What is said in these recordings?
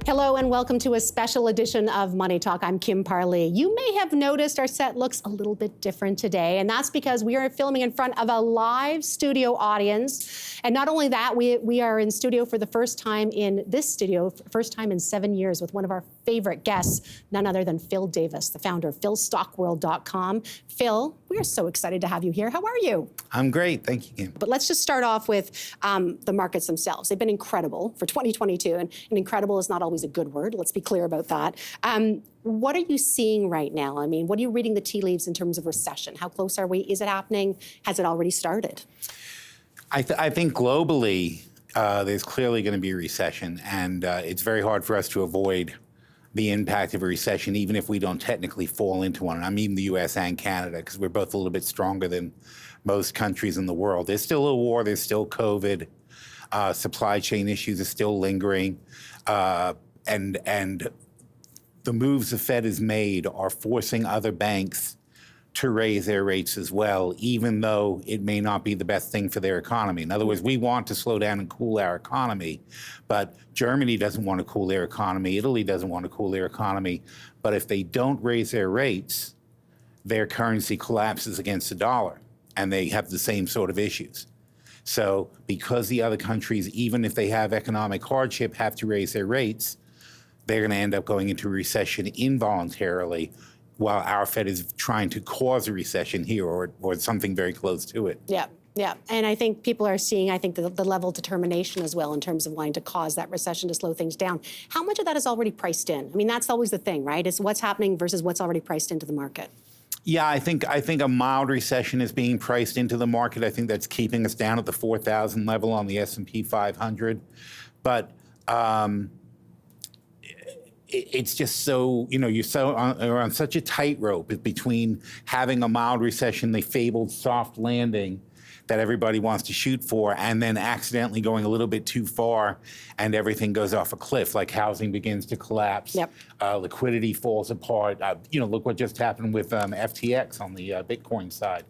Hello and welcome to a special edition of Money Talk. I'm Kim Parley. You may have noticed our set looks a little bit different today, and that's because we are filming in front of a live studio audience. And not only that, we are in studio for the first time in this studio, first time in 7 years, with one of our favorite guests, none other than Phil Davis, the founder of philstockworld.com. Phil, we are so excited to have you here. How are you? I'm great, thank you, Kim. But let's just start off with the markets themselves. They've been incredible for 2022, and incredible is not always a good word. Let's be clear about that. What are you seeing right now? I mean, what are you reading the tea leaves in terms of recession? How close are we? Is it happening? Has it already started? I think globally, there's clearly going to be a recession, and it's very hard for us to avoid the impact of a recession, even if we don't technically fall into one. I mean the US and Canada, because we're both a little bit stronger than most countries in the world. There's still a war, there's still COVID, supply chain issues are still lingering, and the moves the Fed has made are forcing other banks to raise their rates as well, even though it may not be the best thing for their economy. In other words, we want to slow down and cool our economy, but Germany doesn't want to cool their economy, Italy doesn't want to cool their economy, but if they don't raise their rates, their currency collapses against the dollar, and they have the same sort of issues. So because the other countries, even if they have economic hardship, have to raise their rates, they're going to end up going into a recession involuntarily, while our Fed is trying to cause a recession here or something very close to it. Yeah, yeah. And I think people are seeing, the level of determination as well in terms of wanting to cause that recession to slow things down. How much of that is already priced in? I mean, that's always the thing, right? It's what's happening versus what's already priced into the market. Yeah, I think a mild recession is being priced into the market. I think that's keeping us down at the 4,000 level on the S&P 500. But it's just so, you're on such a tightrope between having a mild recession, the fabled soft landing that everybody wants to shoot for, and then accidentally going a little bit too far and everything goes off a cliff, like housing begins to collapse, yep. Liquidity falls apart. Look what just happened with FTX on the Bitcoin side.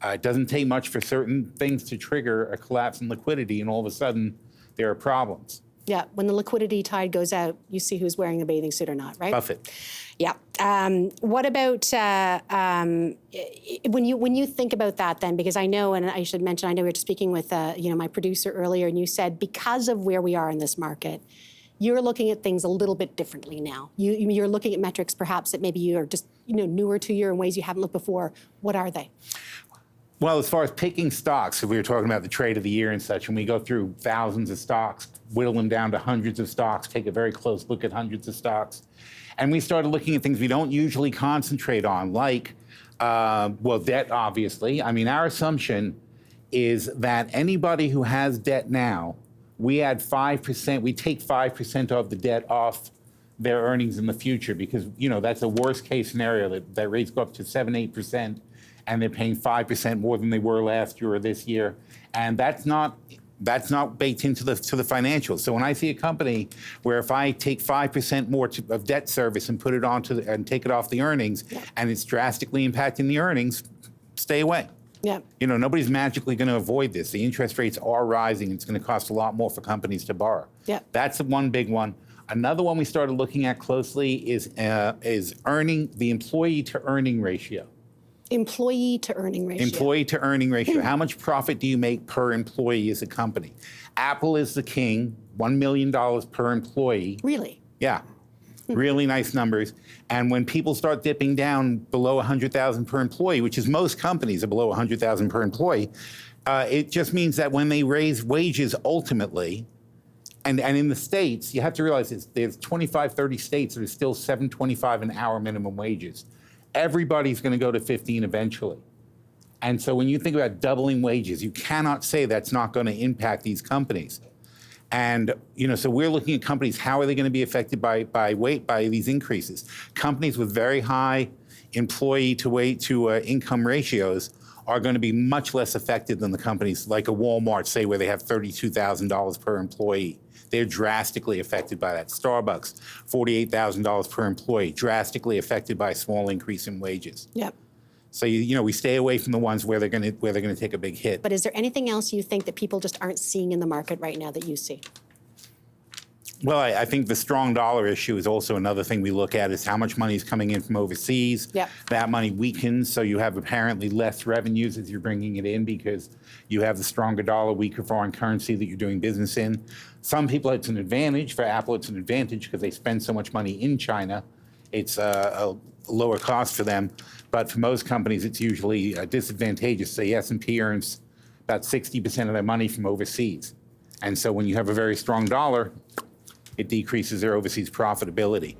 It doesn't take much for certain things to trigger a collapse in liquidity, and all of a sudden there are problems. Yeah, when the liquidity tide goes out, you see who's wearing a bathing suit or not, right? Buffett. Yeah. What about when you think about that then? Because I know, and I should mention, I know we were speaking with my producer earlier, and you said because of where we are in this market, you're looking at things a little bit differently now. You're looking at metrics perhaps that maybe you are just newer to you in ways you haven't looked before. What are they? Well, as far as picking stocks, if we were talking about the trade of the year and such, and we go through thousands of stocks, whittle them down to hundreds of stocks, take a very close look at hundreds of stocks, and we started looking at things we don't usually concentrate on, like, debt, obviously. I mean, our assumption is that anybody who has debt now, we add 5%, we take 5% of the debt off their earnings in the future, because, that's a worst case scenario, that rates go up to 7-8%. And they're paying 5% more than they were last year or this year, and that's not baked into the financials. So when I see a company where if I take 5% more of debt service and put it and take it off the earnings, yeah, and it's drastically impacting the earnings, stay away. Yeah. Nobody's magically going to avoid this. The interest rates are rising. It's going to cost a lot more for companies to borrow. Yeah. That's the one big one. Another one we started looking at closely is the employee to earning ratio. Employee to earning ratio. Employee to earning ratio. How much profit do you make per employee as a company? Apple is the king, $1 million per employee. Really? Yeah, really nice numbers. And when people start dipping down below 100,000 per employee, which is most companies are below 100,000 per employee, it just means that when they raise wages ultimately, and in the States, you have to realize there's 25, 30 states that are still $7.25 an hour minimum wages. Everybody's going to go to 15 eventually. And so when you think about doubling wages, you cannot say that's not going to impact these companies. And, so we're looking at companies, how are they going to be affected by these increases? Companies with very high employee to income ratios are going to be much less affected than the companies like a Walmart, say, where they have $32,000 per employee. They're drastically affected by that. Starbucks, $48,000 per employee, drastically affected by a small increase in wages. Yep. So we stay away from the ones where they're going to take a big hit. But is there anything else you think that people just aren't seeing in the market right now that you see? Well, I think the strong dollar issue is also another thing we look at is how much money is coming in from overseas. Yep. That money weakens, so you have apparently less revenues as you're bringing it in because you have the stronger dollar, weaker foreign currency that you're doing business in. Some people, it's an advantage. For Apple, it's an advantage because they spend so much money in China. It's a lower cost for them. But for most companies, it's usually disadvantageous. Say S&P earns about 60% of their money from overseas. And so when you have a very strong dollar, it decreases their overseas profitability.